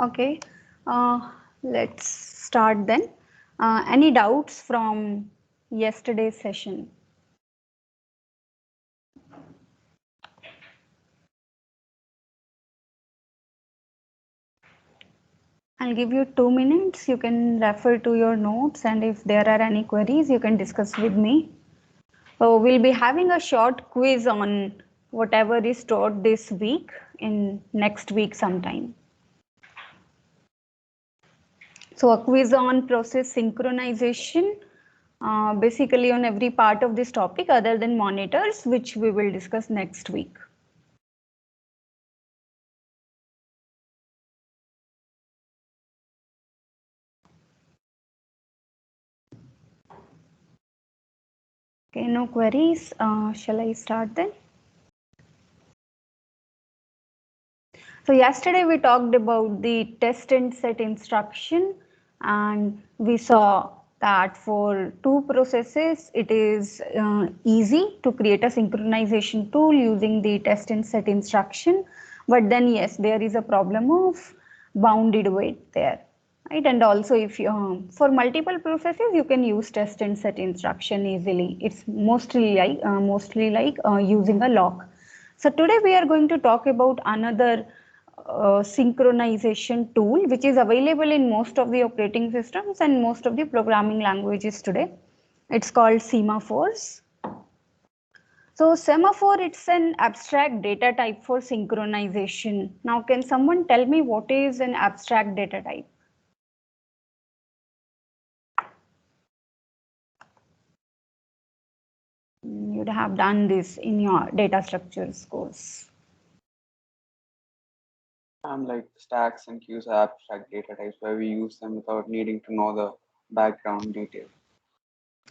Okay, let's start then. Any doubts from yesterday's session? I'll give you 2 minutes. You can refer to your notes, and if there are any queries, you can discuss with me. We'll be having a short quiz on whatever is taught this week in next week sometime. So a quiz on process synchronization, basically on every part of this topic other than monitors, which we will discuss next week. Okay, no queries. Shall I start then? So yesterday we talked about the test and set instruction, and we saw that for two processes it is easy to create a synchronization tool using the test and set instruction. But then yes, there is a problem of bounded wait there. Right, and also if you for multiple processes you can use test and set instruction easily. It's mostly like using a lock. So today we are going to talk about another synchronization tool which is available in most of the operating systems and most of the programming languages today. It's called semaphores. So semaphore, it's an abstract data type for synchronization. Now can someone tell me what is an abstract data type? You'd have done this in your data structures course. Like stacks and queues are abstract data types where we use them without needing to know the background detail.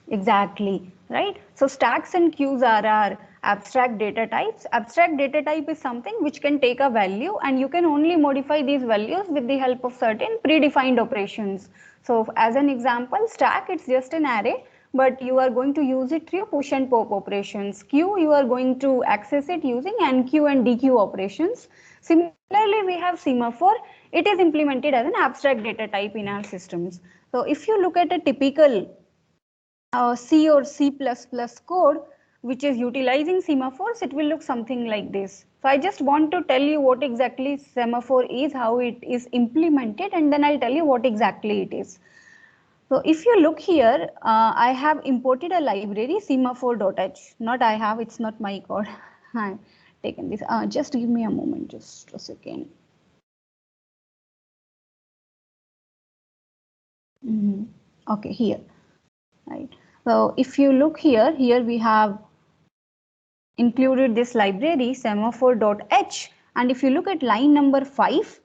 Exactly, right? So stacks and queues are our abstract data types. Abstract data type is something which can take a value and you can only modify these values with the help of certain predefined operations. So as an example, stack, it's just an array, but you are going to use it through push and pop operations. Queue, you are going to access it using enqueue and dequeue operations. Similarly, we have semaphore. It is implemented as an abstract data type in our systems. So if you look at a typical C or C++ code which is utilizing semaphores, it will look something like this. So I just want to tell you what exactly semaphore is, how it is implemented, and then I'll tell you what exactly it is. So if you look here, I have imported a library semaphore.h. Not I have, it's not my code. I've taken this. Just give me a moment, just a second. Okay, here, right. So if you look here, we have included this library semaphore.h, and if you look at line number 5,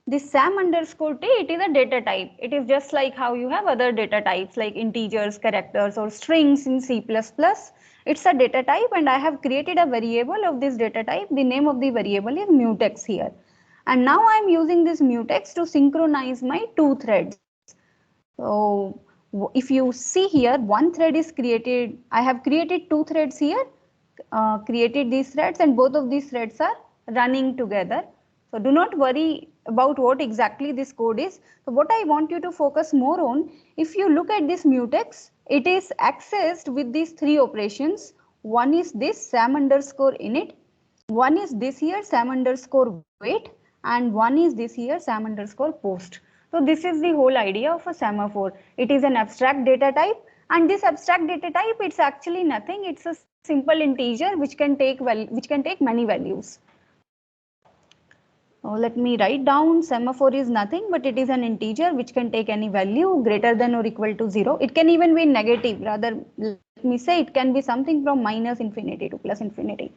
this sam underscore t, it is a data type. It is just like how you have other data types like integers, characters, or strings in C++. It's a data type, and I have created a variable of this data type. The name of the variable is mutex here, and now I am using this mutex to synchronize my two threads. So if you see here, one thread is created. I have created two threads here, created these threads, and both of these threads are running together. So do not worry about what exactly this code is. So what I want you to focus more on, if you look at this mutex, it is accessed with these three operations. One is this sam underscore init, one is this here sam underscore wait, and one is this here sam underscore post. So this is the whole idea of a semaphore. It is an abstract data type, and this abstract data type, it's actually nothing. It's a simple integer which can take many values. Let me write down semaphore is nothing, but it is an integer which can take any value greater than or equal to 0. It can even be negative. Rather, let me say it can be something from minus infinity to plus infinity.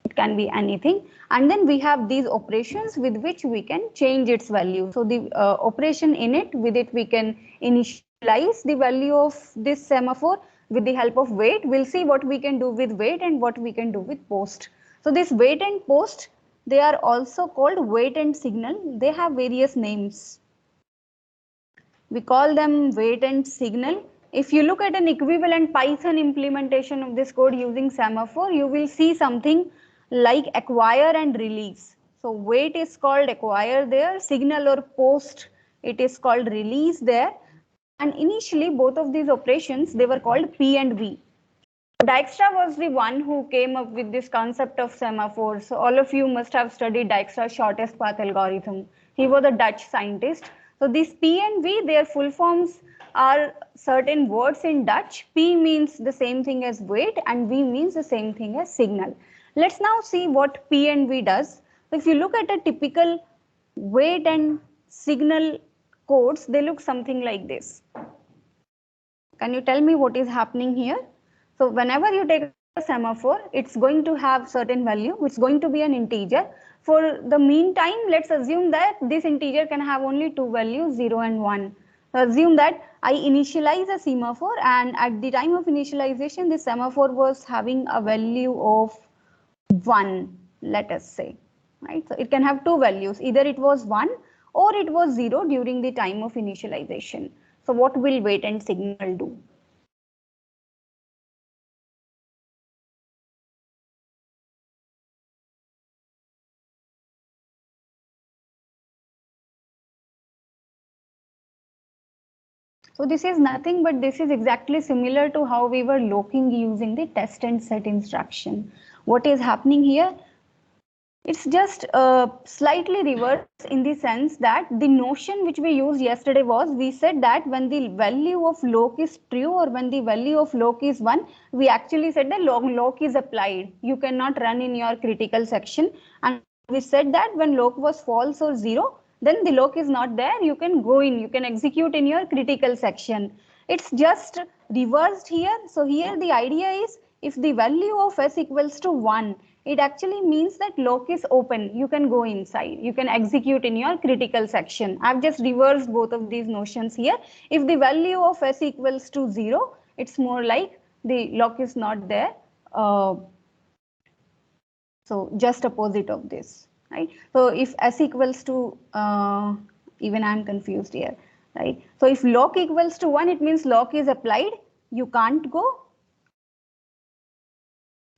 It can be anything, and then we have these operations with which we can change its value. So the operation init, with it we can initialize the value of this semaphore with the help of wait. We'll see what we can do with wait and what we can do with post. So this wait and post, they are also called wait and signal. They have various names. We call them wait and signal. If you look at an equivalent Python implementation of this code using semaphore, you will see something like acquire and release. So wait is called acquire there, signal or post, it is called release there. And initially both of these operations, they were called P and V. Dijkstra was the one who came up with this concept of semaphores. So all of you must have studied Dijkstra's shortest path algorithm. He was a Dutch scientist. So these P and V, their full forms are certain words in Dutch. P means the same thing as wait and V means the same thing as signal. Let's now see what P and V does. So if you look at a typical wait and signal codes, they look something like this. Can you tell me what is happening here? So whenever you take a semaphore, it's going to have certain value, which is going to be an integer. For the meantime, let's assume that this integer can have only two values, 0 and 1. So assume that I initialize a semaphore, and at the time of initialization, this semaphore was having a value of 1, let us say. Right? So it can have two values, either it was 1 or it was 0 during the time of initialization. So what will wait and signal do? So this is nothing but this is exactly similar to how we were locking using the test and set instruction. What is happening here? It's just slightly reversed in the sense that the notion which we used yesterday was, we said that when the value of lock is true or when the value of lock is 1, we actually said that lock is applied. You cannot run in your critical section. And we said that when lock was false or 0, then the lock is not there. You can go in, you can execute in your critical section. It's just reversed here. So here the idea is, if the value of s equals to 1, it actually means that lock is open. You can go inside. You can execute in your critical section. I've just reversed both of these notions here. If the value of s equals to 0, it's more like the lock is not there. So just opposite of this, right? So if s equals to, even I'm confused here, right? So if lock equals to 1, it means lock is applied. You can't go.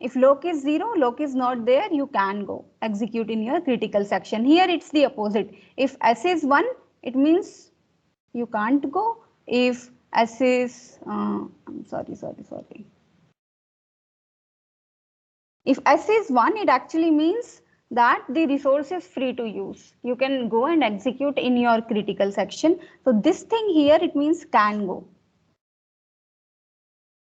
If lock is 0, lock is not there, you can go execute in your critical section. Here it's the opposite. If s is 1, it means you can't go. If s is, I'm sorry. If s is 1, it actually means that the resource is free to use. You can go and execute in your critical section. So this thing here, it means can go.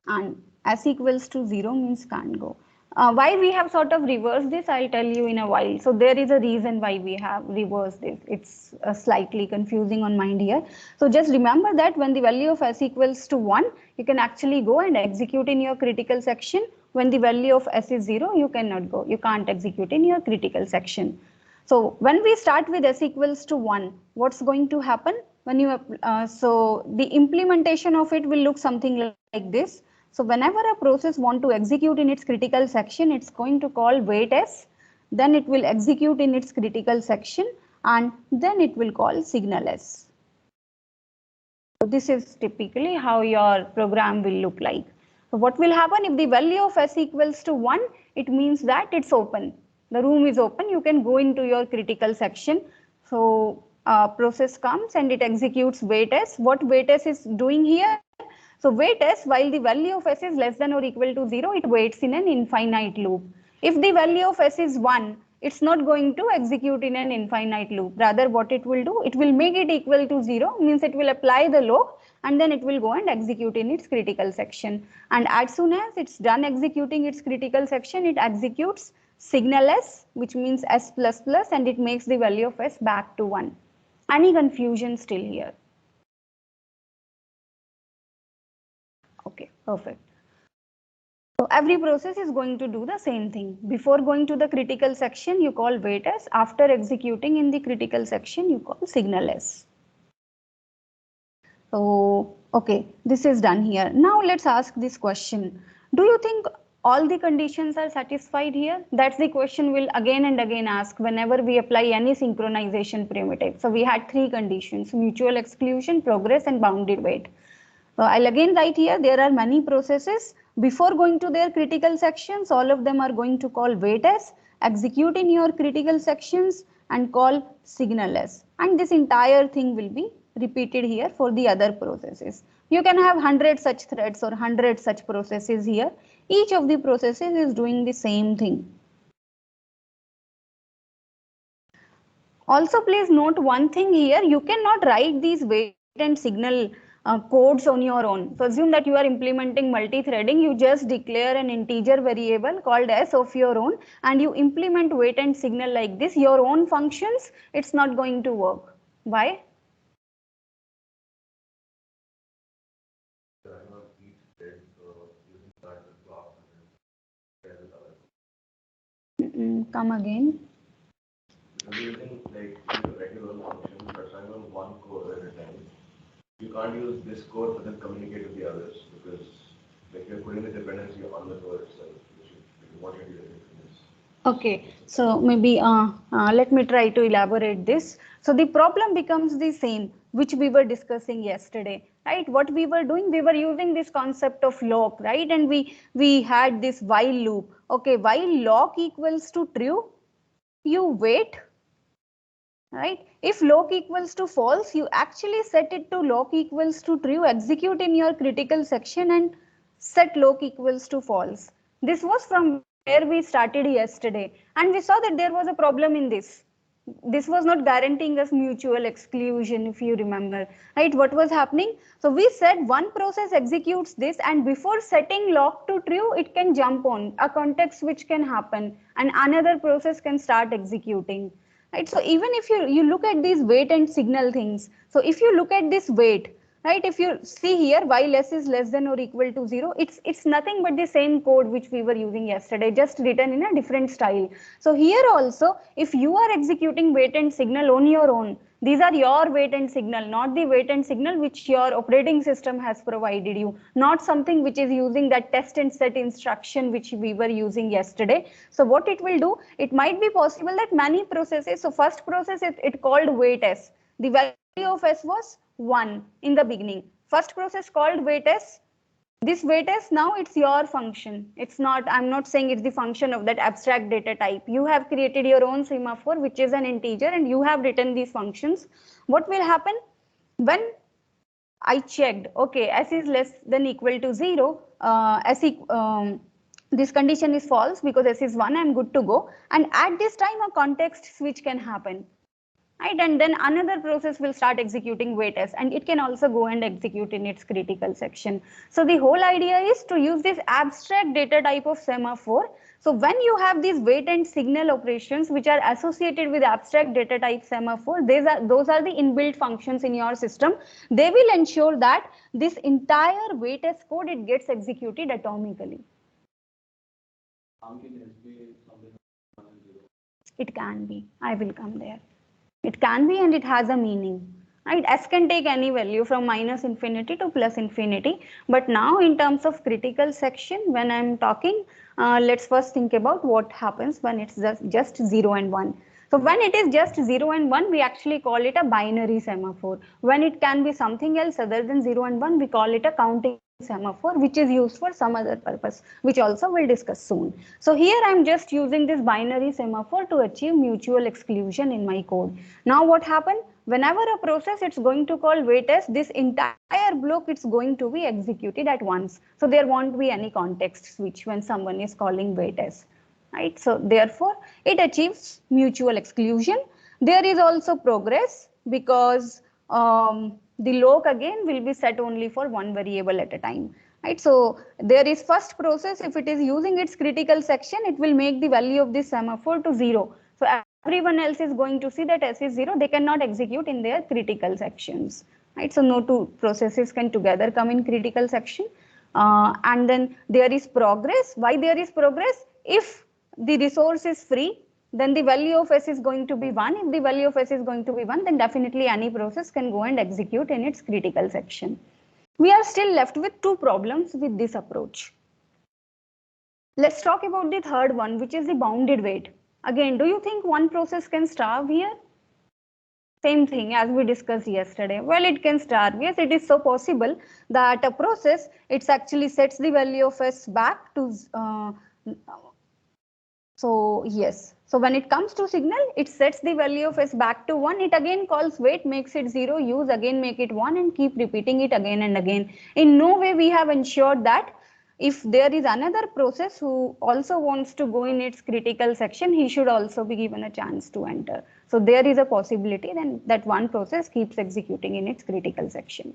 And s equals to 0 means can't go. Why we have sort of reversed this, I'll tell you in a while. So there is a reason why we have reversed this. It's slightly confusing on mind here. So just remember that when the value of s equals to 1, you can actually go and execute in your critical section. When the value of s is 0, you cannot go. You can't execute in your critical section. So when we start with s equals to 1, what's going to happen? When you so the implementation of it will look something like this. So whenever a process want to execute in its critical section, it's going to call wait s, then it will execute in its critical section, and then it will call signal s. So this is typically how your program will look like. So what will happen if the value of s equals to 1, it means that it's open. The room is open, you can go into your critical section. So process comes and it executes wait s. What wait s is doing here? So wait s, while the value of s is less than or equal to 0, it waits in an infinite loop. If the value of s is 1, it's not going to execute in an infinite loop. Rather, what it will do, it will make it equal to 0, means it will apply the lock, and then it will go and execute in its critical section. And as soon as it's done executing its critical section, it executes signal s, which means s++, and it makes the value of s back to 1. Any confusion still here? Okay, perfect. So every process is going to do the same thing. Before going to the critical section, you call wait s. After executing in the critical section, you call signal s. So, okay, this is done here. Now let's ask this question. Do you think all the conditions are satisfied here? That's the question we'll again and again ask whenever we apply any synchronization primitive. So we had 3 conditions: mutual exclusion, progress, and bounded wait. I'll again write here, there are many processes. Before going to their critical sections, all of them are going to call wait s. execute in your critical sections and call signal S. And this entire thing will be repeated here for the other processes. You can have 100 such threads or 100 such processes here. Each of the processes is doing the same thing. Also, please note one thing here, you cannot write these wait and signal codes on your own. So assume that you are implementing multi-threading, you just declare an integer variable called S of your own and you implement wait and signal like this, your own functions, it's not going to work. Why? Come again. Because using like regular function, but running on one code at a time, you can't use this code but then communicate with the others because like you're putting the dependency on the code itself, which is what you're doing from this. Okay, so maybe let me try to elaborate this. So the problem becomes the same which we were discussing yesterday, right? What we were doing, we were using this concept of lock, right? And we had this while loop. Okay, while lock equals to true, you wait, right? If lock equals to false, you actually set it to lock equals to true, execute in your critical section and set lock equals to false. This was from where we started yesterday and we saw that there was a problem in this. This was not guaranteeing us mutual exclusion, if you remember, right? What was happening? So we said one process executes this and before setting lock to true, it can jump on a context which can happen and another process can start executing. Right, so even if you look at these wait and signal things, so if you look at this wait, right, if you see here while S is less than or equal to 0, it's nothing but the same code which we were using yesterday, just written in a different style. So here also, if you are executing wait and signal on your own, these are your wait and signal, not the wait and signal which your operating system has provided you, not something which is using that test and set instruction which we were using yesterday. So what it will do, it might be possible that many processes, so first process it called wait S. The value of S was 1 in the beginning. First process called wait S. This wait S, now it's your function. It's not, I'm not saying it's the function of that abstract data type. You have created your own semaphore, which is an integer, and you have written these functions. What will happen when I checked, okay, S is less than equal to 0, this condition is false because S is 1, I'm good to go. And at this time, a context switch can happen. Right, and then another process will start executing wait S and it can also go and execute in its critical section. So the whole idea is to use this abstract data type of semaphore. So when you have these wait and signal operations which are associated with abstract data type semaphore, those are the inbuilt functions in your system. They will ensure that this entire wait S code, it gets executed atomically. It can be, I will come there. It can be and it has a meaning, right? S can take any value from minus infinity to plus infinity. But now in terms of critical section, when I'm talking, let's first think about what happens when it's just 0 and 1. So when it is just 0 and 1, we actually call it a binary semaphore. When it can be something else other than 0 and 1, we call it a counting semaphore, which is used for some other purpose, which also we'll discuss soon. So here I'm just using this binary semaphore to achieve mutual exclusion in my code. Now what happened? Whenever a process it's going to call wait S, this entire block it's going to be executed at once. So there won't be any context switch when someone is calling wait S. Right? So therefore it achieves mutual exclusion. There is also progress because the lock again will be set only for one variable at a time. Right? So there is first process, if it is using its critical section, it will make the value of this semaphore to 0. So everyone else is going to see that S is 0, they cannot execute in their critical sections. Right? So no two processes can together come in critical section. And then there is progress. Why there is progress? If the resource is free, then the value of S is going to be 1. If the value of S is going to be 1, then definitely any process can go and execute in its critical section. We are still left with two problems with this approach. Let's talk about the third one, which is the bounded wait. Again, do you think one process can starve here? Same thing as we discussed yesterday. Well, it can starve. Yes, it is so possible that a process, it actually sets the value of S back to So yes, so when it comes to signal, it sets the value of s back to 1. It again calls wait, makes it 0, use again, make it 1, and keep repeating it again and again. In no way we have ensured that if there is another process who also wants to go in its critical section, he should also be given a chance to enter. So there is a possibility then that one process keeps executing in its critical section.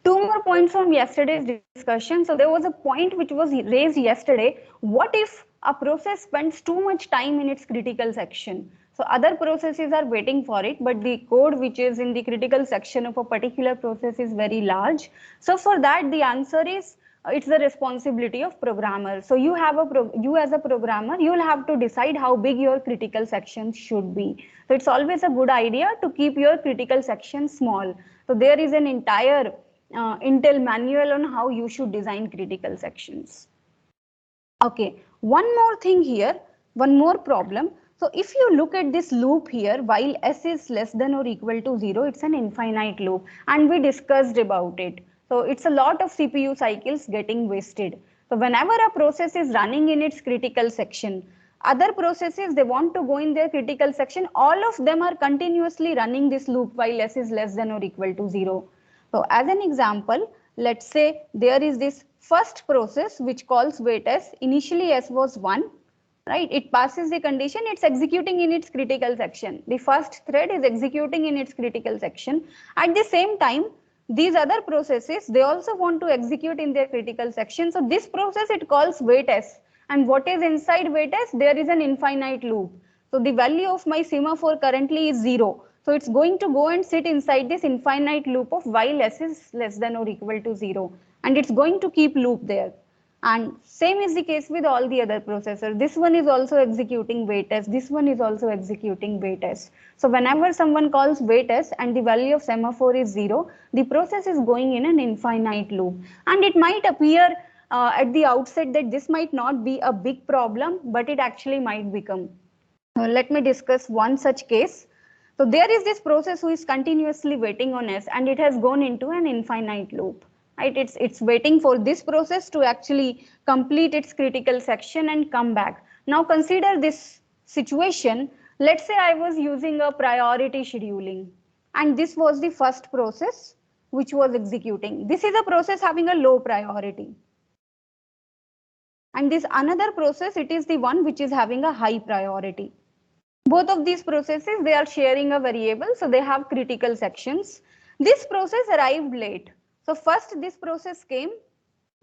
Two more points from yesterday's discussion. So there was a point which was raised yesterday. What if a process spends too much time in its critical section? So other processes are waiting for it, but the code which is in the critical section of a particular process is very large. So for that, the answer is it's the responsibility of programmer. So you have you as a programmer, you will have to decide how big your critical section should be. So it's always a good idea to keep your critical section small. So there is an entire Intel manual on how you should design critical sections. Okay, one more thing here, one more problem. So if you look at this loop here, while s is less than or equal to 0, it's an infinite loop, and we discussed about it. So it's a lot of CPU cycles getting wasted. So whenever a process is running in its critical section, other processes, they want to go in their critical section, all of them are continuously running this loop while s is less than or equal to 0. So as an example, let's say there is this first process which calls wait s. Initially s was 1, right? It passes the condition, it's executing in its critical section. The first thread is executing in its critical section. At the same time, these other processes, they also want to execute in their critical section. So this process, it calls wait s. And what is inside wait s? There is an infinite loop. So the value of my semaphore currently is 0. So it's going to go and sit inside this infinite loop of while s is less than or equal to 0. And it's going to keep loop there. And same is the case with all the other processors. This one is also executing wait s. This one is also executing wait s. So whenever someone calls wait s and the value of semaphore is 0, the process is going in an infinite loop. And it might appear at the outset that this might not be a big problem, but it actually might become. Let me discuss one such case. So there is this process who is continuously waiting on s, and it has gone into an infinite loop. Right? It's waiting for this process to actually complete its critical section and come back. Now consider this situation. Let's say I was using a priority scheduling, and this was the first process which was executing. This is a process having a low priority. And this another process, it is the one which is having a high priority. Both of these processes, they are sharing a variable, so they have critical sections. This process arrived late. So first this process came,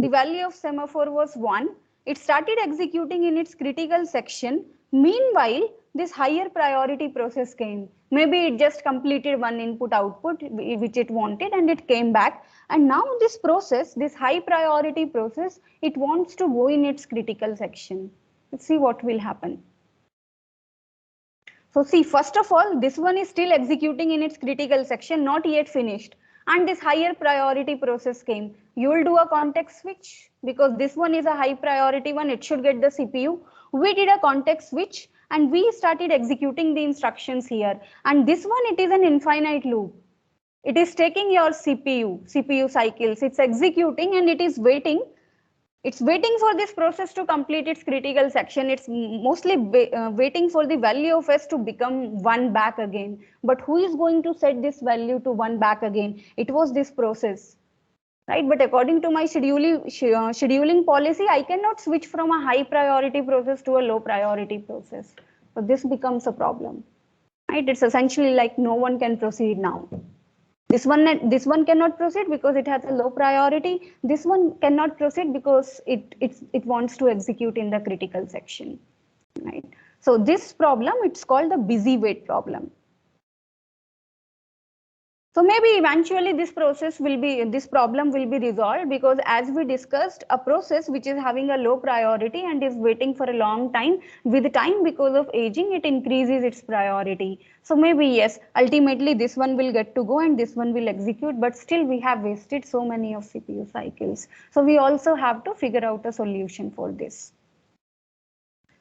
the value of semaphore was 1. It started executing in its critical section. Meanwhile, this higher priority process came. Maybe it just completed one input output which it wanted, and it came back. And now this process, this high priority process, it wants to go in its critical section. Let's see what will happen. So see, first of all, this one is still executing in its critical section, not yet finished. And this higher priority process came. You will do a context switch because this one is a high priority one. It should get the CPU. We did a context switch and we started executing the instructions here. And this one, it is an infinite loop. It is taking your CPU cycles. It's executing and it is waiting. It's waiting for this process to complete its critical section. It's mostly waiting for the value of s to become 1 back again. But who is going to set this value to 1 back again? It was this process, right? But according to my scheduling policy, I cannot switch from a high priority process to a low priority process. So this becomes a problem, right? It's essentially like no one can proceed now. This one cannot proceed because it has a low priority. This one cannot proceed because it wants to execute in the critical section, right? So this problem, it's called the busy wait problem. So maybe eventually this problem will be resolved because as we discussed, a process which is having a low priority and is waiting for a long time, with time because of aging, it increases its priority. So maybe yes, ultimately this one will get to go and this one will execute, but still we have wasted so many of CPU cycles. So we also have to figure out a solution for this.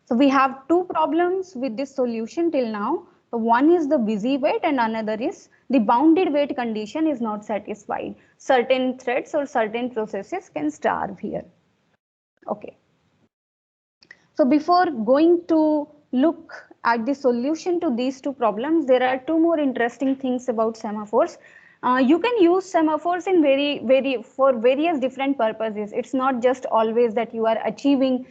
So we have two problems with this solution till now. One is the busy wait and another is the bounded wait condition is not satisfied. Certain threads or certain processes can starve here. Okay. So before going to look at the solution to these two problems, there are two more interesting things about semaphores. You can use semaphores in for various different purposes. It's not just always that you are achieving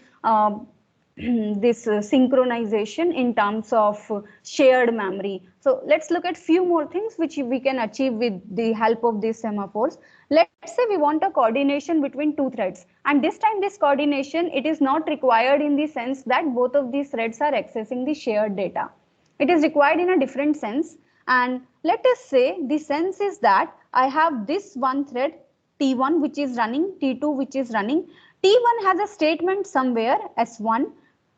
this synchronization in terms of shared memory. So let's look at few more things which we can achieve with the help of these semaphores. Let's say we want a coordination between two threads, and this time this coordination, it is not required in the sense that both of these threads are accessing the shared data. It is required in a different sense, and let us say the sense is that I have this one thread T1 which is running, T2 which is running. T1 has a statement somewhere S1,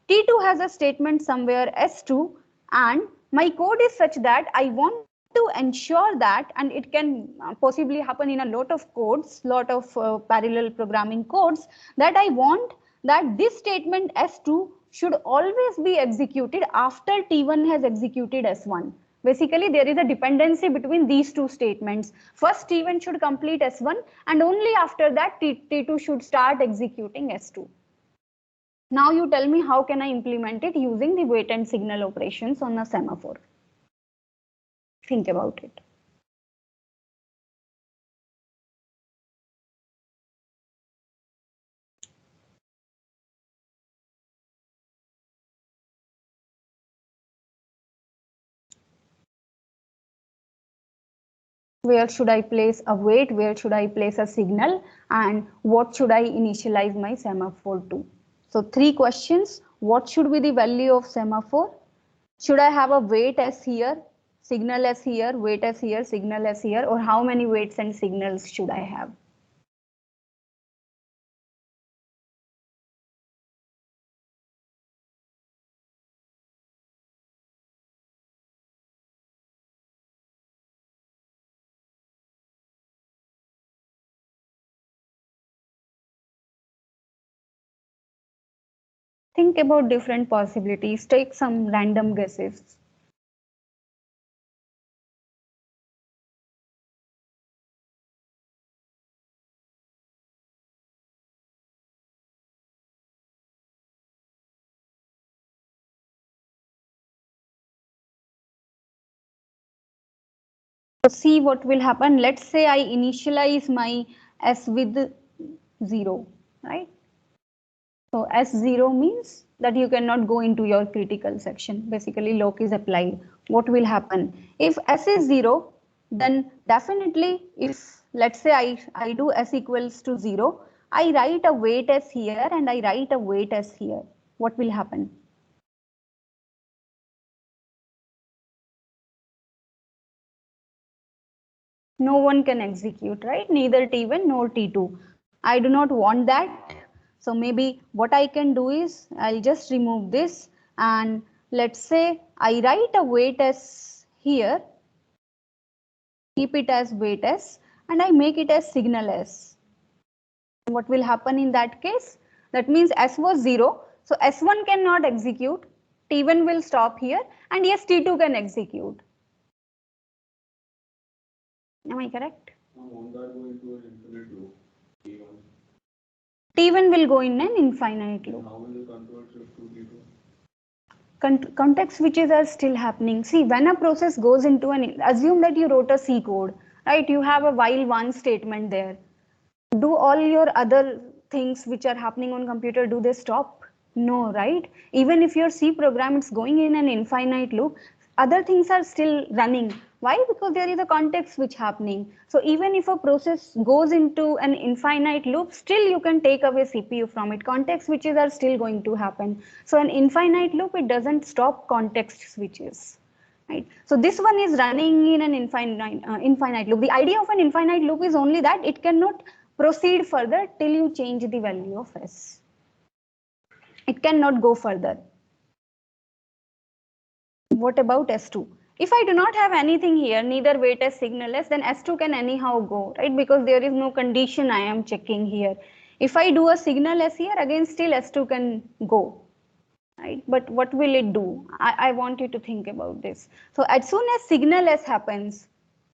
T2 has a statement somewhere S2, and my code is such that I want to ensure that, and it can possibly happen in a lot of codes, lot of parallel programming codes, that I want that this statement S2 should always be executed after T1 has executed S1. Basically, there is a dependency between these two statements. First, T1 should complete S1, and only after that T2 should start executing S2. Now you tell me, how can I implement it using the wait and signal operations on a semaphore? Think about it. Where should I place a wait? Where should I place a signal? And what should I initialize my semaphore to? So three questions. What should be the value of semaphore? Should I have a wait as here, signal as here, wait as here, signal as here, or how many waits and signals should I have? Think about different possibilities. Take some random guesses. So see what will happen. Let's say I initialize my S with 0, right? So S0 means that you cannot go into your critical section. Basically, lock is applied. What will happen? If S is 0, then definitely if let's say I do S equals to 0, I write a wait S here and I write a wait S here. What will happen? No one can execute, right? Neither T1 nor T2. I do not want that. So maybe what I can do is I'll just remove this, and let's say I write a wait as here, keep it as wait as, and I make it as signal as. What will happen in that case? That means S was 0, so S1 cannot execute, T1 will stop here, and yes, T2 can execute. Am I correct? Won't that go into an infinite loop? T1. T1 will go in an infinite loop. How will the control shift to T2? Context switches are still happening. See, when a process goes into assume that you wrote a C code, right? You have a while one statement there. Do all your other things which are happening on computer, do they stop? No, right? Even if your C program is going in an infinite loop, other things are still running. Why? Because there is a context switch happening. So even if a process goes into an infinite loop, still you can take away CPU from it. Context switches are still going to happen. So an infinite loop, it doesn't stop context switches. Right. So this one is running in an infinite loop. The idea of an infinite loop is only that it cannot proceed further till you change the value of S. It cannot go further. What about S2? If I do not have anything here, neither wait as signal as, then S2 can anyhow go, right? Because there is no condition I am checking here. If I do a signal as here, again still S2 can go, right? But what will it do? I want you to think about this. So as soon as signal S happens,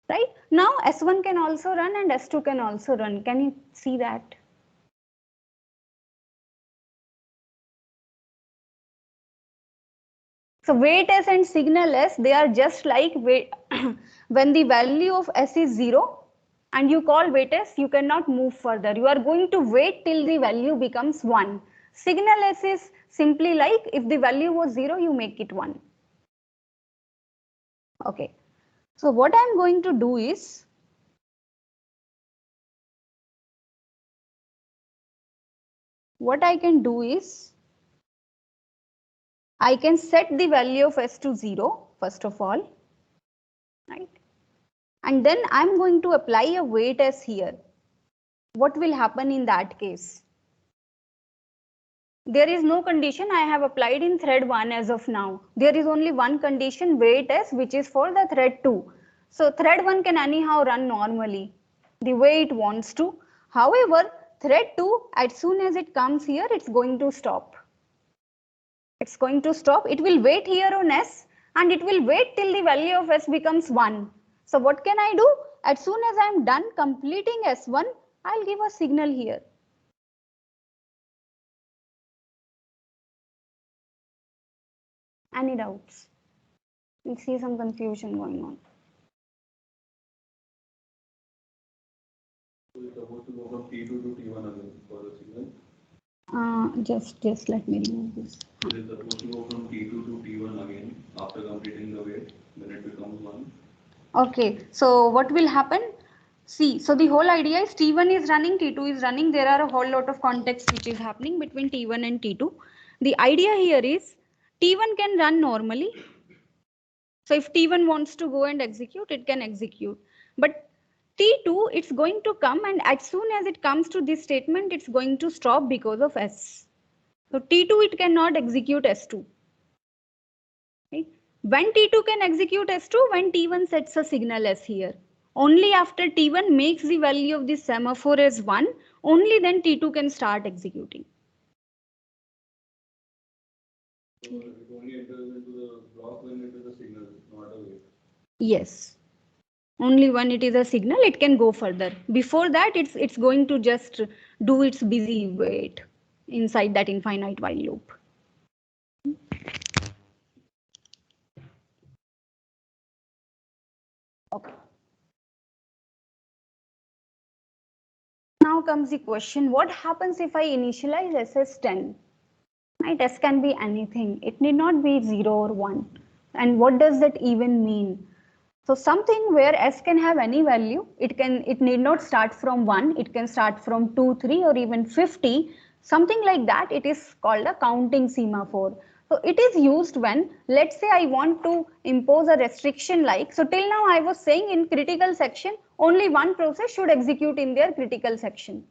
right? Now S1 can also run and S2 can also run. Can you see that? So wait S and signal S, they are just like when the value of S is 0 and you call wait S, you cannot move further. You are going to wait till the value becomes 1. Signal S is simply like if the value was 0, you make it 1. Okay. So what I'm going to do is, I can set the value of S to 0 first of all, right? And then I'm going to apply a wait S here. What will happen in that case? There is no condition I have applied in thread 1 as of now. There is only one condition wait S, which is for the thread 2. So thread 1 can anyhow run normally the way it wants to. However, thread 2, as soon as it comes here, it's going to stop. It's going to stop. It will wait here on S and it will wait till the value of S becomes 1. So what can I do? As soon as I'm done completing S1, I'll give a signal here. Any doubts? We see some confusion going on. So it's supposed to go from T2 to T1 again for the signal? Just let me remove this. It is supposed to go from T2 to T1 again after completing the wait, then it becomes 1. Okay, so what will happen? See, so the whole idea is T1 is running, T2 is running. There are a whole lot of context which is happening between T1 and T2. The idea here is T1 can run normally. So if T1 wants to go and execute, it can execute. But T2, it's going to come, and as soon as it comes to this statement, it's going to stop because of S. So T2, it cannot execute S2. Okay. When T2 can execute S2, when T1 sets a signal S here. Only after T1 makes the value of this semaphore as 1, only then T2 can start executing. So it only enters into the block when it is a signal, not a wait. Yes. Only when it is a signal, it can go further. Before that, it's going to just do its busy wait inside that infinite while loop. Okay. Now comes the question, what happens if I initialize SS10? Right, S can be anything. It need not be 0 or 1. And what does that even mean? So something where S can have any value, it need not start from 1, it can start from 2, 3 or even 50, something like that. It is called a counting semaphore. So it is used when, let's say I want to impose a restriction like, so till now I was saying in critical section, only one process should execute in their critical section.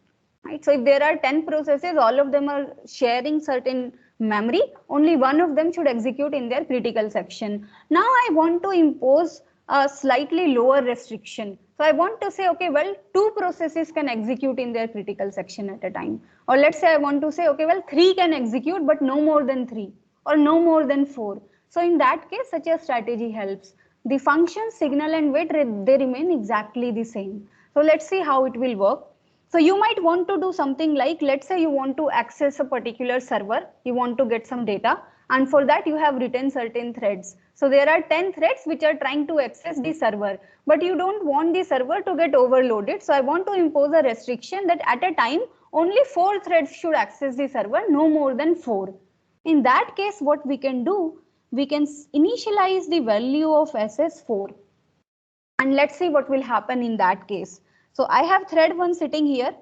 Right? So if there are 10 processes, all of them are sharing certain memory, only one of them should execute in their critical section. Now I want to impose a slightly lower restriction. So I want to say, okay, well, 2 processes can execute in their critical section at a time. Or let's say I want to say, okay, well, 3 can execute, but no more than 3 or no more than 4. So in that case, such a strategy helps. The functions, signal and wait, they remain exactly the same. So let's see how it will work. So you might want to do something like, let's say you want to access a particular server, you want to get some data, and for that you have written certain threads. So there are 10 threads which are trying to access the server, but you don't want the server to get overloaded. So I want to impose a restriction that at a time only 4 threads should access the server, no more than 4. In that case, what we can do, we can initialize the value of SS4. And let's see what will happen in that case. So I have thread 1 sitting here.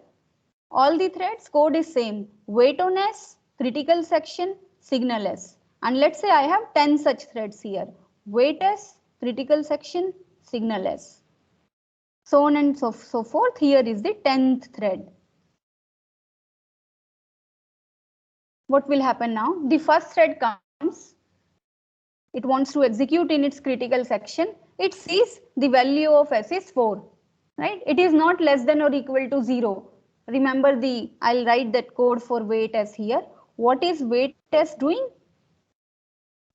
All the threads code is same. Wait on S, critical section, signal S. And let's say I have 10 such threads here. Wait S, critical section, signal S. So on and so forth. Here is the 10th thread. What will happen now? The first thread comes. It wants to execute in its critical section. It sees the value of S is 4. Right? It is not less than or equal to 0. Remember I'll write that code for wait S here. What is wait S doing?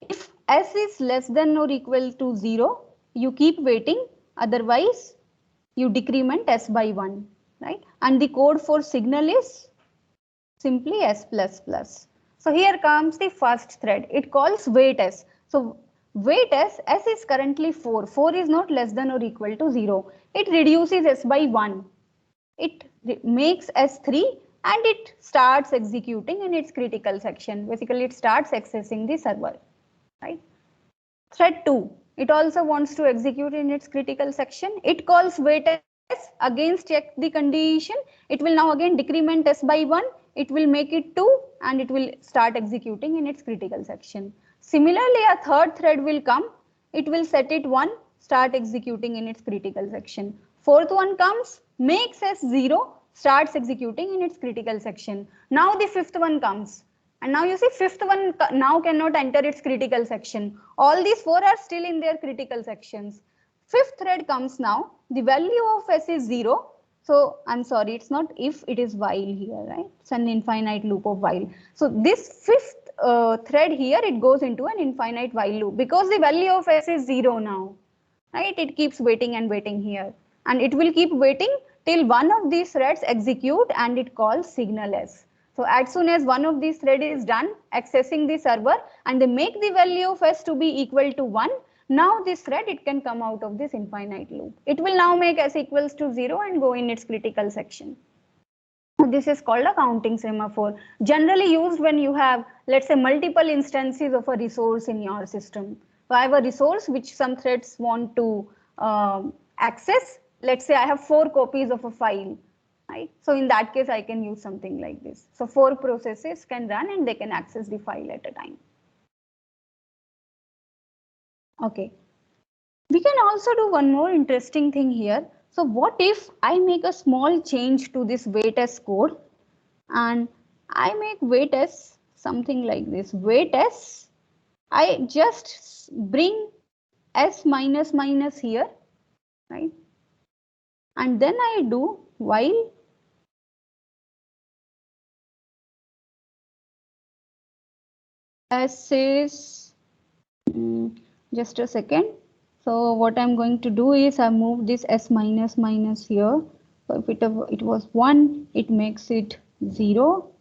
If S is less than or equal to 0, you keep waiting. Otherwise, you decrement S by 1. Right? And the code for signal is simply S++. So here comes the first thread. It calls wait S. So weight S is currently 4. 4 is not less than or equal to 0. It reduces S by 1. It makes S3 and it starts executing in its critical section. Basically, it starts accessing the server, right? Thread 2, it also wants to execute in its critical section. It calls wait S, again check the condition. It will now again decrement S by 1. It will make it 2 and it will start executing in its critical section. Similarly, a third thread will come. It will set it 1, start executing in its critical section. Fourth one comes, makes S 0, starts executing in its critical section. Now the fifth one comes. And now you see fifth one now cannot enter its critical section. All these 4 are still in their critical sections. Fifth thread comes now. The value of S is 0. So I'm sorry, it's not if, it is while here, right? It's an infinite loop of while. So this fifth thread here, it goes into an infinite while loop because the value of S is 0 now, right? It keeps waiting and waiting here. And it will keep waiting till one of these threads execute and it calls signal S. So as soon as one of these thread is done accessing the server and they make the value of S to be equal to 1, now this thread, it can come out of this infinite loop. It will now make S equals to 0 and go in its critical section. This is called a counting semaphore, generally used when you have, let's say, multiple instances of a resource in your system. So I have a resource which some threads want to access. Let's say I have 4 copies of a file, right? So in that case, I can use something like this. So 4 processes can run and they can access the file at a time. Okay. We can also do one more interesting thing here. So what if I make a small change to this wait S code and I make wait S something like this. Wait S, I just bring S minus minus here, right? And then I do while S is, just a second. So what I'm going to do is I move this S minus minus here. So if it was 1, it makes it 0.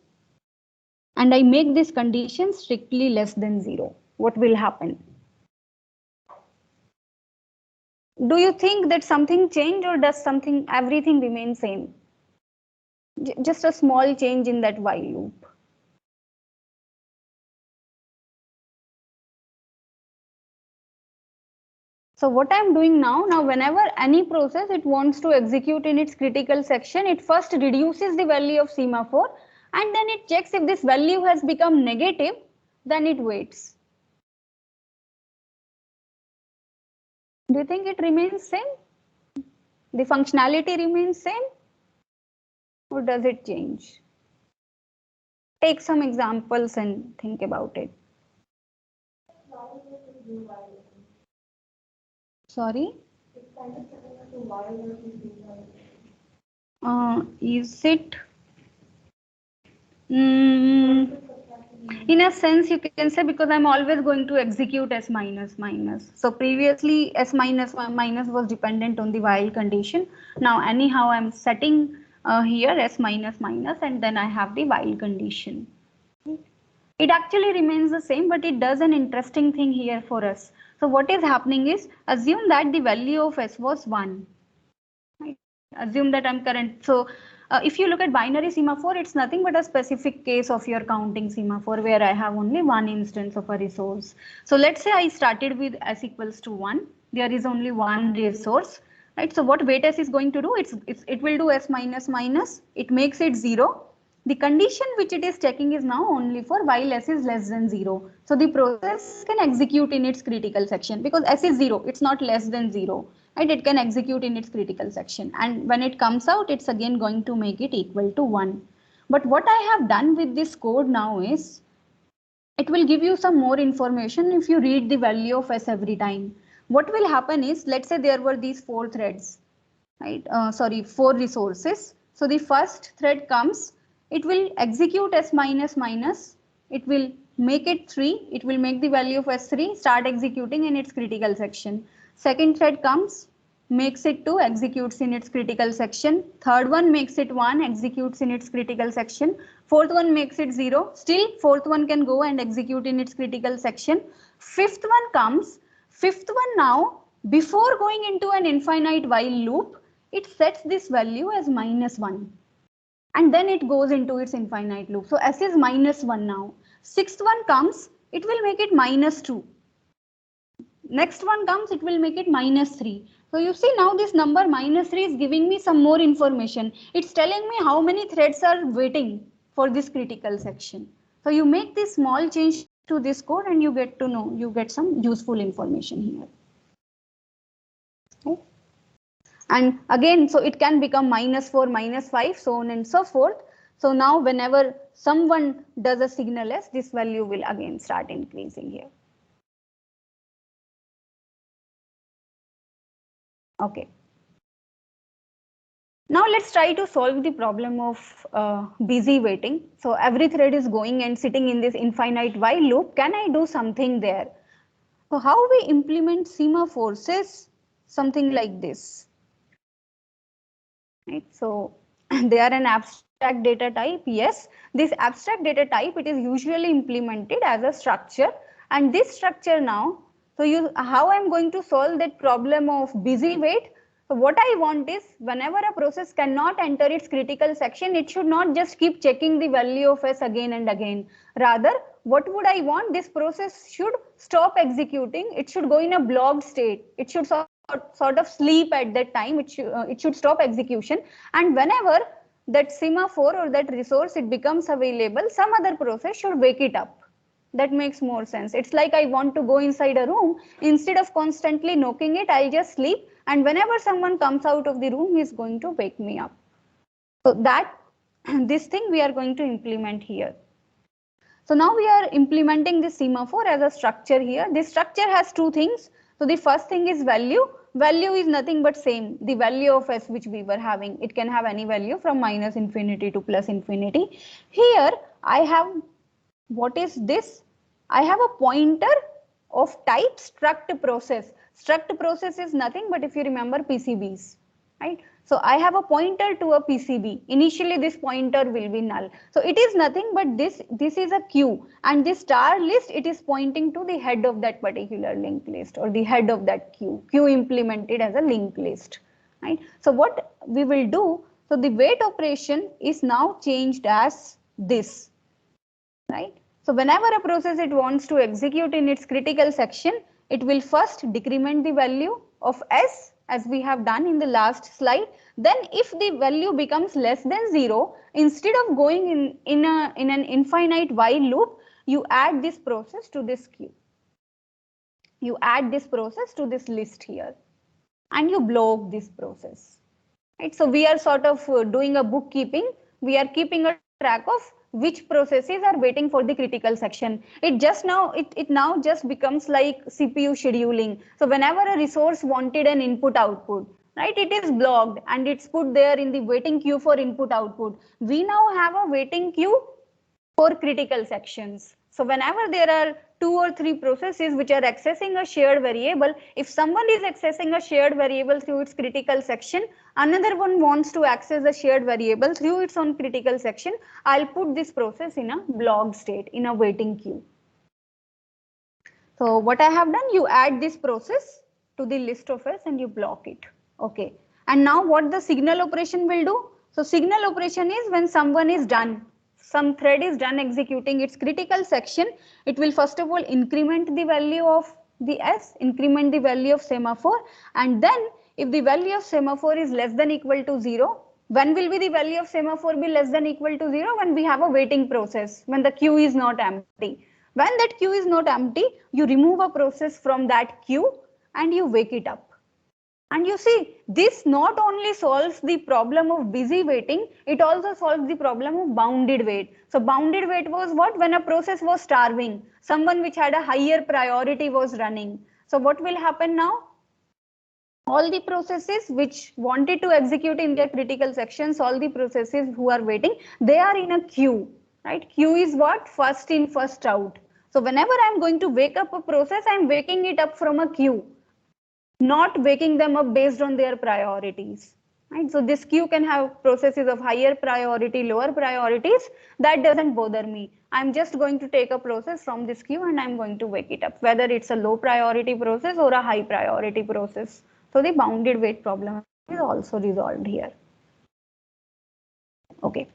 And I make this condition strictly less than 0. What will happen? Do you think that something changed or does everything remain same? Just a small change in that while loop. So what I'm doing now whenever any process it wants to execute in its critical section, it first reduces the value of semaphore and then it checks if this value has become negative, then it waits. Do you think it remains same? The functionality remains same? Or does it change? Take some examples and think about it. Sorry? Is it? In a sense, you can say because I'm always going to execute S minus minus. So previously S minus minus was dependent on the while condition. Now anyhow I'm setting here S minus minus and then I have the while condition. It actually remains the same, but it does an interesting thing here for us. So what is happening is, assume that the value of S was 1. Right? Assume that I'm current. So if you look at binary semaphore, it's nothing but a specific case of your counting semaphore where I have only one instance of a resource. So let's say I started with S equals to 1. There is only one resource. Right? So what wait S is going to do, it will do S minus minus. It makes it 0. The condition which it is checking is now only for while S is less than 0. So the process can execute in its critical section because S is 0. It's not less than 0. Right? It can execute in its critical section. And when it comes out, it's again going to make it equal to 1. But what I have done with this code now is, it will give you some more information if you read the value of S every time. What will happen is, let's say there were these 4 threads, right? 4 resources. So the first thread comes, it will execute S minus minus, it will make it 3, it will make the value of S3, start executing in its critical section. Second thread comes, makes it 2, executes in its critical section. Third one makes it 1, executes in its critical section. Fourth one makes it 0, still fourth one can go and execute in its critical section. Fifth one comes, fifth one now, before going into an infinite while loop, it sets this value as -1. And then it goes into its infinite loop. So S is -1 now. Sixth one comes, it will make it -2. Next one comes, it will make it -3. So you see now this number -3 is giving me some more information. It's telling me how many threads are waiting for this critical section. So you make this small change to this code and you get to know, you get some useful information here. Okay. And again, so it can become -4, -5, so on and so forth. So now whenever someone does a signal S, this value will again start increasing here. Okay. Now let's try to solve the problem of busy waiting. So every thread is going and sitting in this infinite while loop. Can I do something there? So how we implement semaphores is something like this. Right? So they are an abstract data type. Yes, this abstract data type, it is usually implemented as a structure, and this structure now, so how I'm going to solve that problem of busy wait. So what I want is whenever a process cannot enter its critical section, it should not just keep checking the value of S again and again. Rather, what would I want? This process should stop executing. It should go in a blocked state. It should sort of sleep at that time. It should stop execution. And whenever that semaphore or that resource it becomes available, some other process should wake it up. That makes more sense. It's like I want to go inside a room. Instead of constantly knocking it, I'll just sleep. And whenever someone comes out of the room, he's going to wake me up. So that this thing we are going to implement here. So now we are implementing this semaphore as a structure here. This structure has two things. So the first thing is value. Value is nothing but same, the value of S which we were having. It can have any value from -infinity to +infinity. Here I have, what is this? I have a pointer of type struct process. Struct process is nothing but, if you remember, PCBs, right? So I have a pointer to a PCB. Initially this pointer will be null. So it is nothing but this is a queue, and this star list, it is pointing to the head of that particular linked list or the head of that queue implemented as a linked list, right? So what we will do, so the wait operation is now changed as this, right? So whenever a process it wants to execute in its critical section, it will first decrement the value of S as we have done in the last slide. Then if the value becomes less than 0, instead of going in an infinite while loop, you add this process to this queue. You add this process to this list here and you block this process. Right? So we are sort of doing a bookkeeping. We are keeping a track of which processes are waiting for the critical section. It now just becomes like CPU scheduling. So whenever a resource wanted an input output, right, it is blocked and it's put there in the waiting queue for input output. We now have a waiting queue for critical sections. So whenever there are 2 or 3 processes which are accessing a shared variable, if someone is accessing a shared variable through its critical section, another one wants to access a shared variable through its own critical section, I'll put this process in a blocked state, in a waiting queue. So what I have done, you add this process to the list of S and you block it. Okay. And now what the signal operation will do? So signal operation is when someone is done, some thread is done executing its critical section, it will first of all increment the value of the S, increment the value of semaphore, and then if the value of semaphore is less than equal to 0, when will be the value of semaphore be less than equal to 0? When we have a waiting process, when the queue is not empty. When that queue is not empty, you remove a process from that queue and you wake it up. And you see, this not only solves the problem of busy waiting, it also solves the problem of bounded wait. So bounded wait was what? When a process was starving, someone which had a higher priority was running. So what will happen now? All the processes which wanted to execute in their critical sections, all the processes who are waiting, they are in a queue, right? Queue is what? First in, first out. So whenever I'm going to wake up a process, I'm waking it up from a queue. not waking them up based on their priorities. Right? So this queue can have processes of higher priority, lower priorities. That doesn't bother me. I'm just going to take a process from this queue and I'm going to wake it up, whether it's a low priority process or a high priority process. So the bounded wait problem is also resolved here. Okay.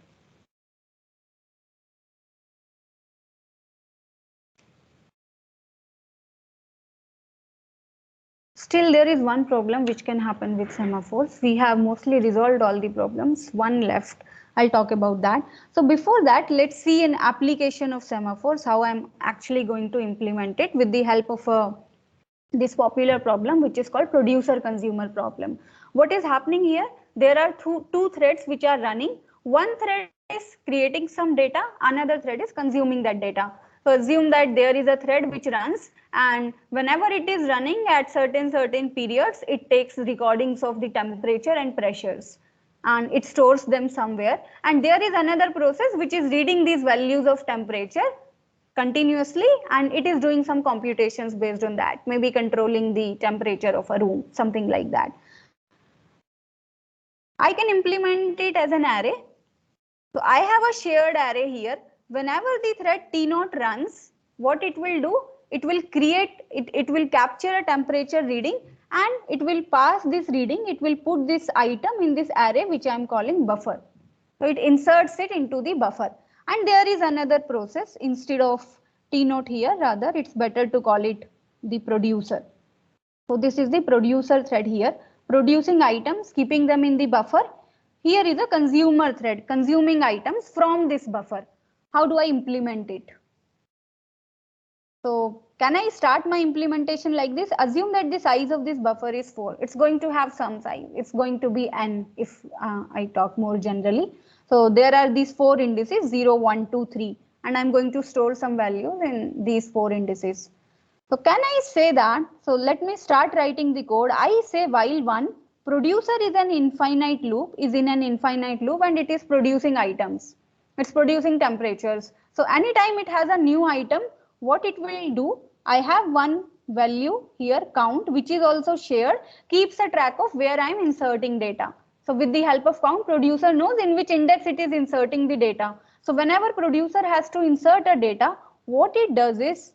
Still, there is one problem which can happen with semaphores. We have mostly resolved all the problems. One left. I'll talk about that. So before that, let's see an application of semaphores, how I'm actually going to implement it with the help of this popular problem, which is called producer-consumer problem. What is happening here? There are two threads which are running. One thread is creating some data, another thread is consuming that data. So assume that there is a thread which runs, and whenever it is running at certain periods, it takes recordings of the temperature and pressures and it stores them somewhere. And there is another process which is reading these values of temperature continuously, and it is doing some computations based on that, maybe controlling the temperature of a room, something like that. I can implement it as an array. So I have a shared array here. Whenever the thread T0 runs, what it will do, it will capture a temperature reading and it will pass this reading, it will put this item in this array which I am calling buffer. So it inserts it into the buffer. And there is another process, instead of T0 here, rather it's better to call it the producer. So this is the producer thread here, producing items, keeping them in the buffer. Here is a consumer thread, consuming items from this buffer. How do I implement it? So can I start my implementation like this? Assume that the size of this buffer is 4. It's going to have some size. It's going to be n if I talk more generally. So there are these 4 indices 0, 1, 2, 3, and I'm going to store some values in these 4 indices. So can I say that? So let me start writing the code. I say while one producer is an infinite loop, is in an infinite loop, and it is producing items. It's producing temperatures. So anytime it has a new item, what it will do, I have one value here, count, which is also shared, keeps a track of where I am inserting data. So with the help of count, producer knows in which index it is inserting the data. So whenever producer has to insert a data, what it does is,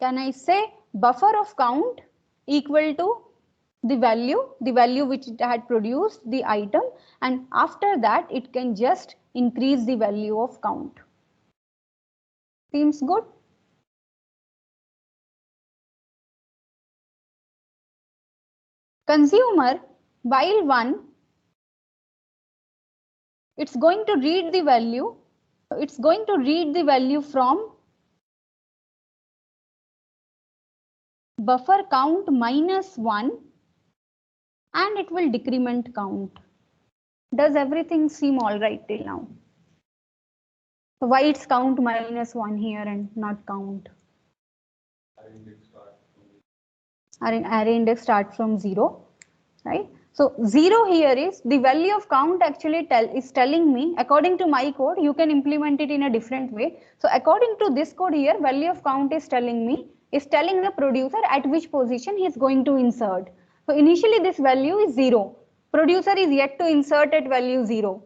can I say buffer of count equal to the value which it had produced, the item, and after that it can just increase the value of count. Seems good? Consumer, while one, it's going to read the value. It's going to read the value from buffer count -1 and it will decrement count. Does everything seem all right till now? So why it's count -1 here and not count? Our array index starts from 0, right? So 0 here is the value of count actually is telling me, according to my code, you can implement it in a different way. So according to this code here, value of count is telling the producer at which position he is going to insert. So initially this value is 0. Producer is yet to insert at value 0.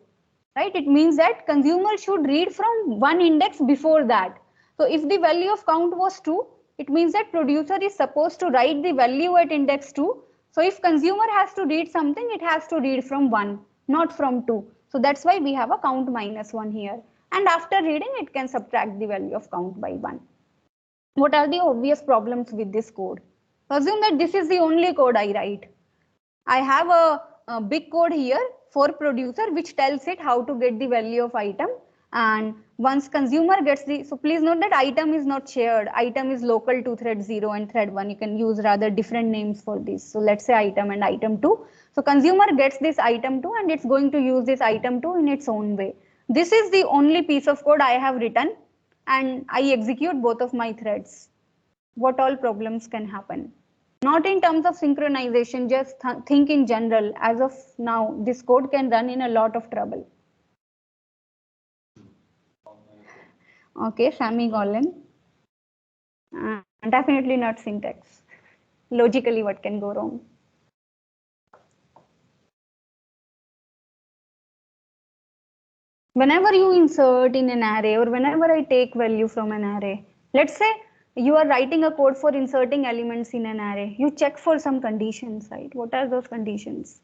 Right? It means that consumer should read from one index before that. So if the value of count was 2, it means that producer is supposed to write the value at index 2. So if consumer has to read something, it has to read from 1, not from 2. So that's why we have a count -1 here. And after reading, it can subtract the value of count by 1. What are the obvious problems with this code? Assume that this is the only code I write. I have a big code here for producer which tells it how to get the value of item, and once consumer gets the, so please note that item is not shared, item is local to thread 0 and thread 1. You can use rather different names for this. So let's say item and item 2. So consumer gets this item 2 and it's going to use this item 2 in its own way. This is the only piece of code I have written and I execute both of my threads. What all problems can happen? Not in terms of synchronization, just think in general. As of now, this code can run in a lot of trouble. Okay, semicolon. Definitely not syntax. Logically, what can go wrong? Whenever you insert in an array or whenever I take value from an array, let's say you are writing a code for inserting elements in an array, you check for some conditions, right? What are those conditions?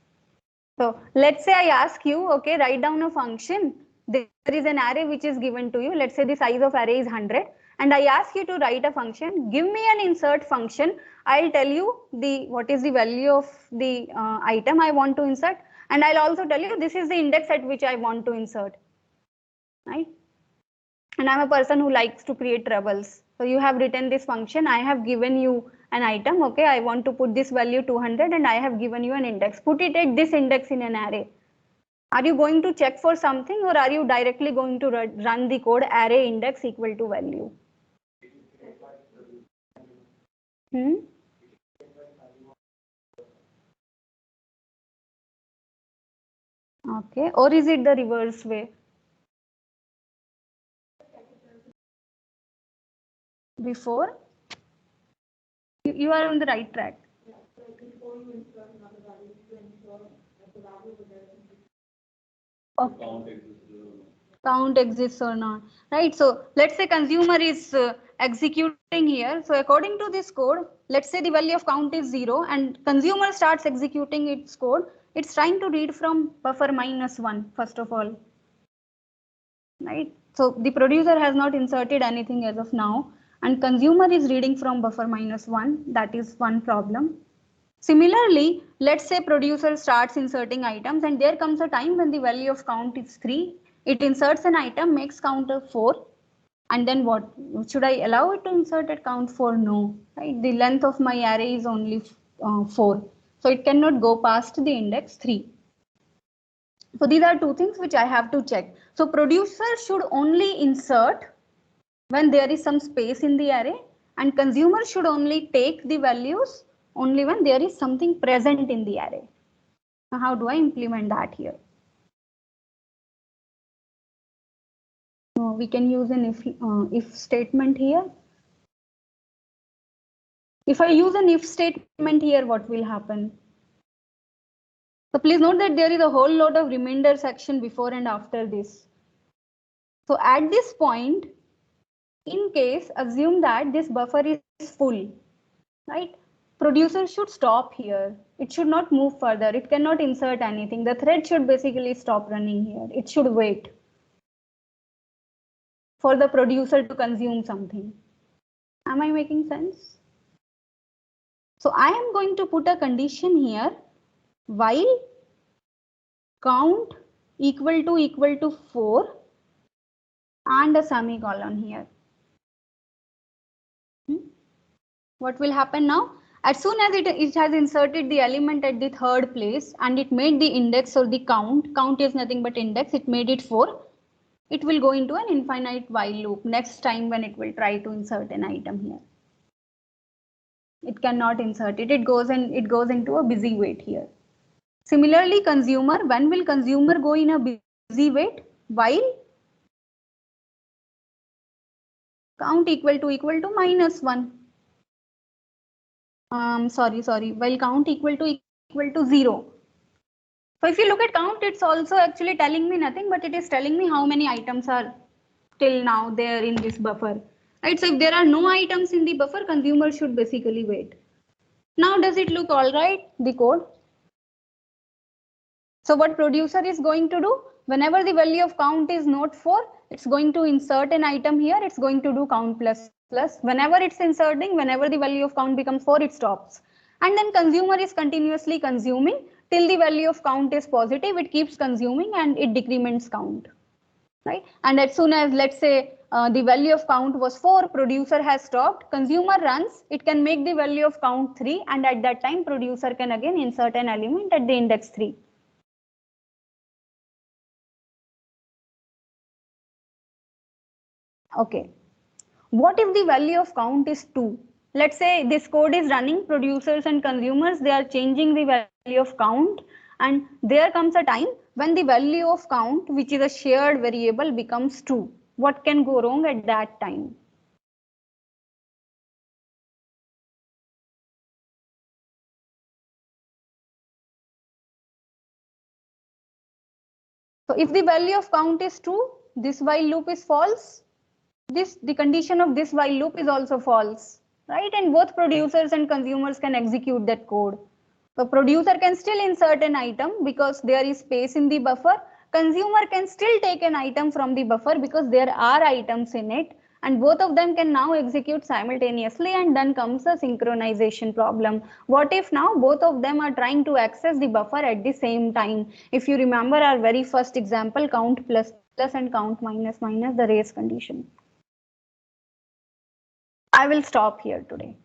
So let's say I ask you, okay, write down a function. There is an array which is given to you. Let's say the size of array is 100 and I ask you to write a function. Give me an insert function. I'll tell you what is the value of the item I want to insert, and I'll also tell you this is the index at which I want to insert. Right? And I'm a person who likes to create troubles. So you have written this function, I have given you an item, okay, I want to put this value 200 and I have given you an index. Put it at this index in an array. Are you going to check for something or are you directly going to run the code array index equal to value? Okay, or is it the reverse way? Before? You are on the right track. Okay. Count exists or not, right? So let's say consumer is executing here. So according to this code, let's say the value of count is 0 and consumer starts executing its code. It's trying to read from buffer -1 first of all, right? So the producer has not inserted anything as of now and consumer is reading from buffer -1. That is one problem. Similarly, let's say producer starts inserting items and there comes a time when the value of count is 3. It inserts an item, makes count of 4. And then what? Should I allow it to insert at count 4? No. Right? The length of my array is only 4. So it cannot go past the index 3. So these are two things which I have to check. So producer should only insert when there is some space in the array and consumer should only take the values only when there is something present in the array. Now, how do I implement that here? We can use an if statement here. If I use an if statement here, what will happen? So please note that there is a whole lot of remainder section before and after this. So at this point, in case, assume that this buffer is full, right? Producer should stop here. It should not move further. It cannot insert anything. The thread should basically stop running here. It should wait for the producer to consume something. Am I making sense? So I am going to put a condition here while count equal to 4 and a semicolon here. What will happen now? As soon as it has inserted the element at the third place and it made the index or the count is nothing but index, it made it 4. It will go into an infinite while loop next time when it will try to insert an item here. It cannot insert it. It goes into a busy wait here. Similarly, consumer, when will consumer go in a busy wait? While count equal to -1. While count equal to 0. So if you look at count, it's also actually telling me nothing, but it is telling me how many items are till now there in this buffer. Right? So if there are no items in the buffer, consumer should basically wait. Now does it look all right, the code? So what producer is going to do, whenever the value of count is not 4, it's going to insert an item here, it's going to do count plus. Whenever it's inserting, whenever the value of count becomes 4, it stops. And then consumer is continuously consuming till the value of count is positive, it keeps consuming and it decrements count. Right? And as soon as, let's say, the value of count was 4, producer has stopped, consumer runs, it can make the value of count 3 and at that time producer can again insert an element at the index 3. Okay, what if the value of count is 2? Let's say this code is running, producers and consumers, they are changing the value of count and there comes a time when the value of count, which is a shared variable, becomes 2. What can go wrong at that time? So if the value of count is true, this while loop is false. The condition of this while loop is also false, right? And both producers and consumers can execute that code. The producer can still insert an item because there is space in the buffer. Consumer can still take an item from the buffer because there are items in it, and both of them can now execute simultaneously, and then comes a synchronization problem. What if now both of them are trying to access the buffer at the same time? If you remember our very first example, count plus plus and count minus minus, the race condition. I will stop here today.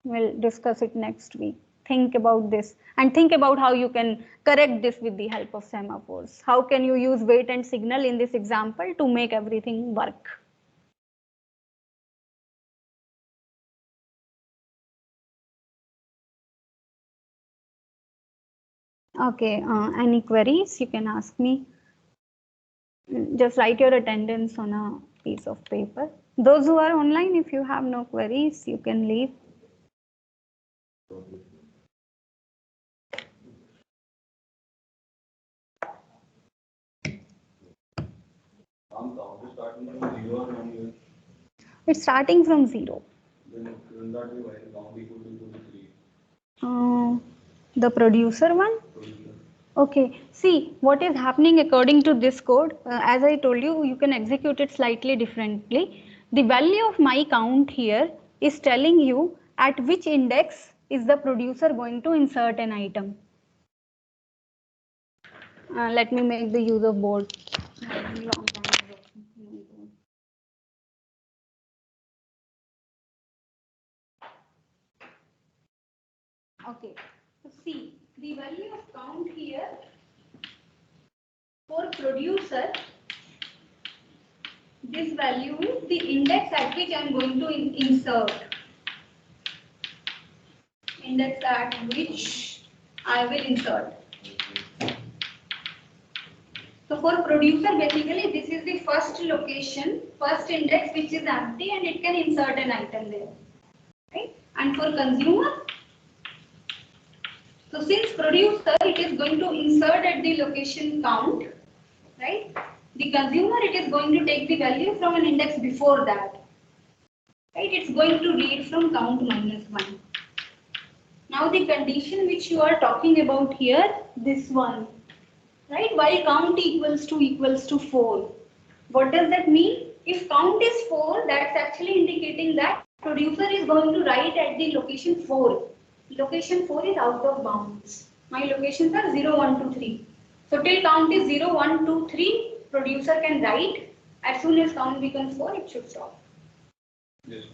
We'll discuss it next week. Think about this and think about how you can correct this with the help of semaphores. How can you use wait and signal in this example to make everything work? Okay, any queries you can ask me. Just write your attendance on a piece of paper. Those who are online, if you have no queries, you can leave. Count is starting from 0 or 1 It's starting from 0. Then shouldn't that be while count equal to 3? The producer one? Producer. Okay, see what is happening according to this code. As I told you, you can execute it slightly differently. The value of my count here is telling you at which index is the producer going to insert an item. Let me make the use of board. Okay, so see the value of count here for producer, this value is the index at which I am going to insert. Index at which I will insert. So for producer, basically this is the first location, first index which is empty and it can insert an item there. Right? And for consumer, so since producer it is going to insert at the location count, right? The consumer, it is going to take the value from an index before that. Right? It's going to read from count minus 1. Now the condition which you are talking about here, this one, right? While count equals to 4. What does that mean? If count is 4, that's actually indicating that producer is going to write at the location 4. Location 4 is out of bounds. My locations are 0, 1, 2, 3. So till count is 0, 1, 2, 3, producer can write. As soon as count becomes 4, it should stop. Yes.